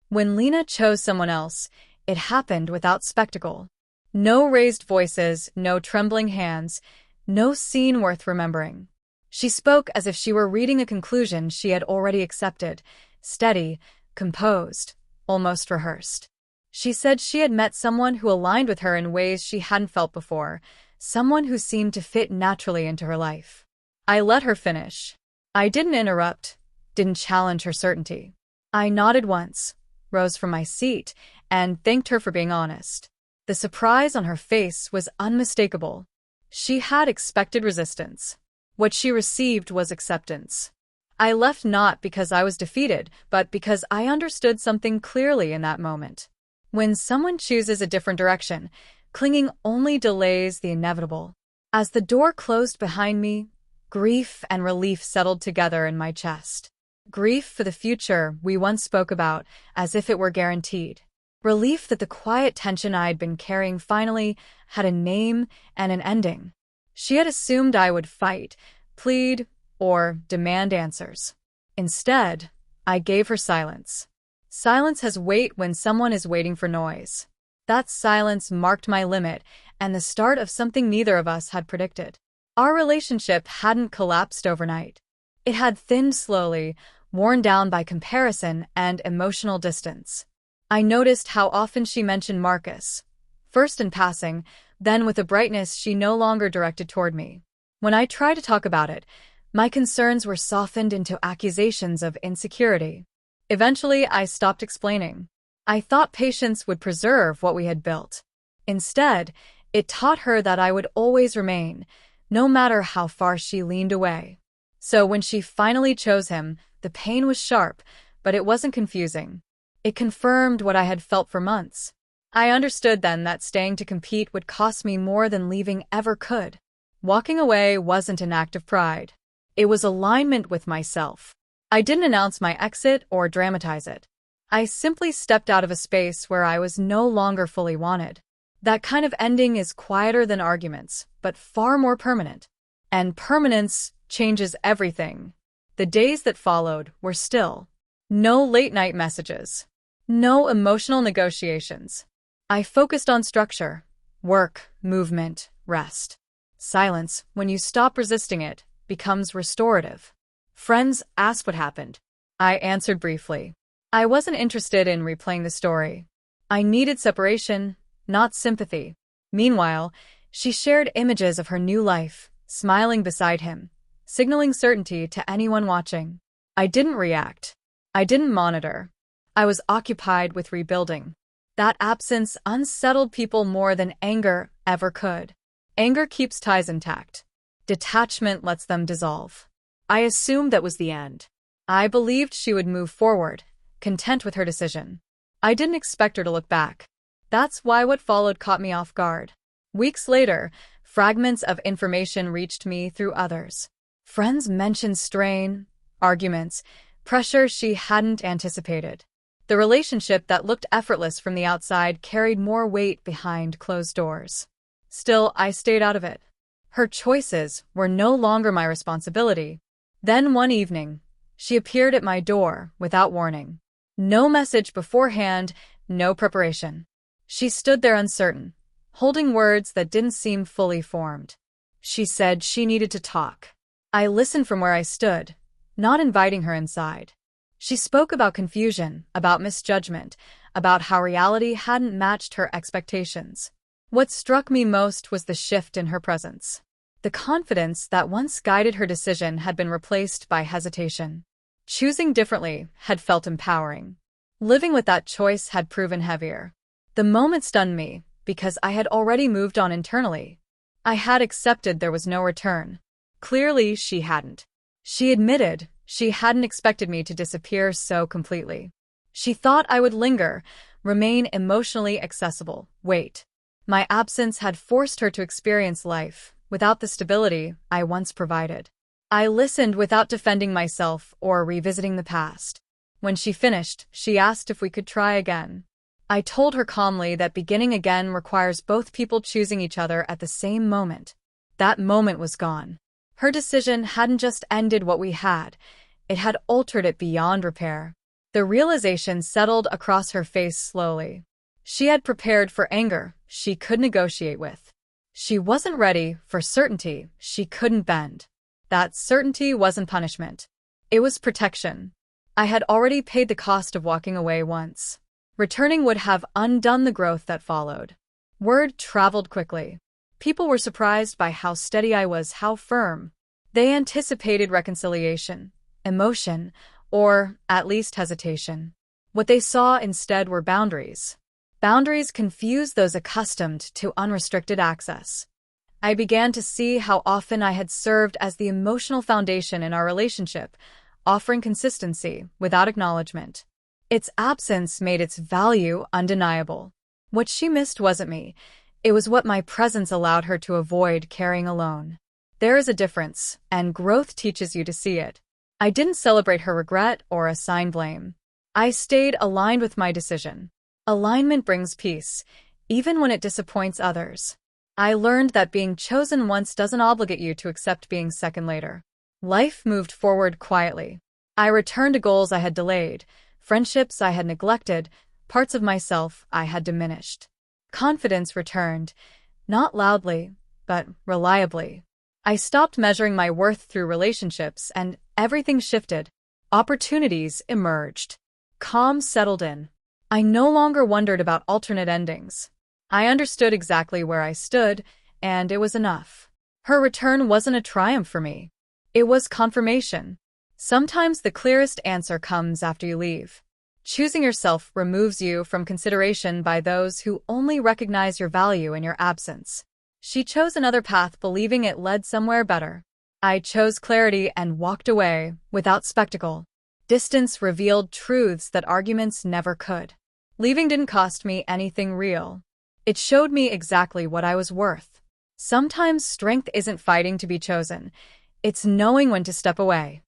When Lena chose someone else, it happened without spectacle. No raised voices, no trembling hands, no scene worth remembering. She spoke as if she were reading a conclusion she had already accepted, steady, composed, almost rehearsed. She said she had met someone who aligned with her in ways she hadn't felt before, someone who seemed to fit naturally into her life. I let her finish. I didn't interrupt, didn't challenge her certainty. I nodded once, rose from my seat, and thanked her for being honest. The surprise on her face was unmistakable. She had expected resistance. What she received was acceptance. I left not because I was defeated, but because I understood something clearly in that moment. When someone chooses a different direction, clinging only delays the inevitable. As the door closed behind me, grief and relief settled together in my chest. Grief for the future we once spoke about, as if it were guaranteed. Relief that the quiet tension I had been carrying finally had a name and an ending. She had assumed I would fight, plead, or demand answers. Instead, I gave her silence. Silence has weight when someone is waiting for noise. That silence marked my limit and the start of something neither of us had predicted. Our relationship hadn't collapsed overnight. It had thinned slowly, worn down by comparison and emotional distance. I noticed how often she mentioned Marcus, first in passing, then with a brightness she no longer directed toward me. When I tried to talk about it, my concerns were softened into accusations of insecurity. Eventually, I stopped explaining. I thought patience would preserve what we had built. Instead, it taught her that I would always remain, no matter how far she leaned away. So when she finally chose him, the pain was sharp, but it wasn't confusing. It confirmed what I had felt for months. I understood then that staying to compete would cost me more than leaving ever could. Walking away wasn't an act of pride. It was alignment with myself. I didn't announce my exit or dramatize it. I simply stepped out of a space where I was no longer fully wanted. That kind of ending is quieter than arguments, but far more permanent. And permanence changes everything. The days that followed were still. No late-night messages. No emotional negotiations. I focused on structure, work, movement, rest. Silence, when you stop resisting it, becomes restorative. Friends asked what happened. I answered briefly. I wasn't interested in replaying the story. I needed separation, not sympathy. Meanwhile, she shared images of her new life, smiling beside him, signaling certainty to anyone watching. I didn't react. I didn't monitor. I was occupied with rebuilding. That absence unsettled people more than anger ever could. Anger keeps ties intact. Detachment lets them dissolve. I assumed that was the end. I believed she would move forward, content with her decision. I didn't expect her to look back. That's why what followed caught me off guard. Weeks later, fragments of information reached me through others. Friends mentioned strain, arguments, pressure she hadn't anticipated. The relationship that looked effortless from the outside carried more weight behind closed doors. Still, I stayed out of it. Her choices were no longer my responsibility. Then one evening, she appeared at my door without warning. No message beforehand, no preparation. She stood there uncertain, holding words that didn't seem fully formed. She said she needed to talk. I listened from where I stood, not inviting her inside. She spoke about confusion, about misjudgment, about how reality hadn't matched her expectations. What struck me most was the shift in her presence. The confidence that once guided her decision had been replaced by hesitation. Choosing differently had felt empowering. Living with that choice had proven heavier. The moment stunned me, because I had already moved on internally. I had accepted there was no return. Clearly, she hadn't. She admitted she hadn't expected me to disappear so completely. She thought I would linger, remain emotionally accessible, wait. My absence had forced her to experience life without the stability I once provided. I listened without defending myself or revisiting the past. When she finished, she asked if we could try again. I told her calmly that beginning again requires both people choosing each other at the same moment. That moment was gone. Her decision hadn't just ended what we had, it had altered it beyond repair. The realization settled across her face slowly. She had prepared for anger she could negotiate with. She wasn't ready for certainty she couldn't bend. That certainty wasn't punishment. It was protection. I had already paid the cost of walking away once. Returning would have undone the growth that followed. Word traveled quickly. People were surprised by how steady I was, how firm. They anticipated reconciliation, emotion, or at least hesitation. What they saw instead were boundaries. Boundaries confused those accustomed to unrestricted access. I began to see how often I had served as the emotional foundation in our relationship, offering consistency without acknowledgement. Its absence made its value undeniable. What she missed wasn't me. It was what my presence allowed her to avoid carrying alone. There is a difference, and growth teaches you to see it. I didn't celebrate her regret or assign blame. I stayed aligned with my decision. Alignment brings peace, even when it disappoints others. I learned that being chosen once doesn't obligate you to accept being second later. Life moved forward quietly. I returned to goals I had delayed, friendships I had neglected, parts of myself I had diminished. Confidence returned, not loudly, but reliably. I stopped measuring my worth through relationships, and everything shifted. Opportunities emerged. Calm settled in. I no longer wondered about alternate endings. I understood exactly where I stood, and it was enough. Her return wasn't a triumph for me. It was confirmation. Sometimes the clearest answer comes after you leave. Choosing yourself removes you from consideration by those who only recognize your value in your absence. She chose another path, believing it led somewhere better. I chose clarity and walked away without spectacle. Distance revealed truths that arguments never could. Leaving didn't cost me anything real. It showed me exactly what I was worth. Sometimes strength isn't fighting to be chosen. It's knowing when to step away.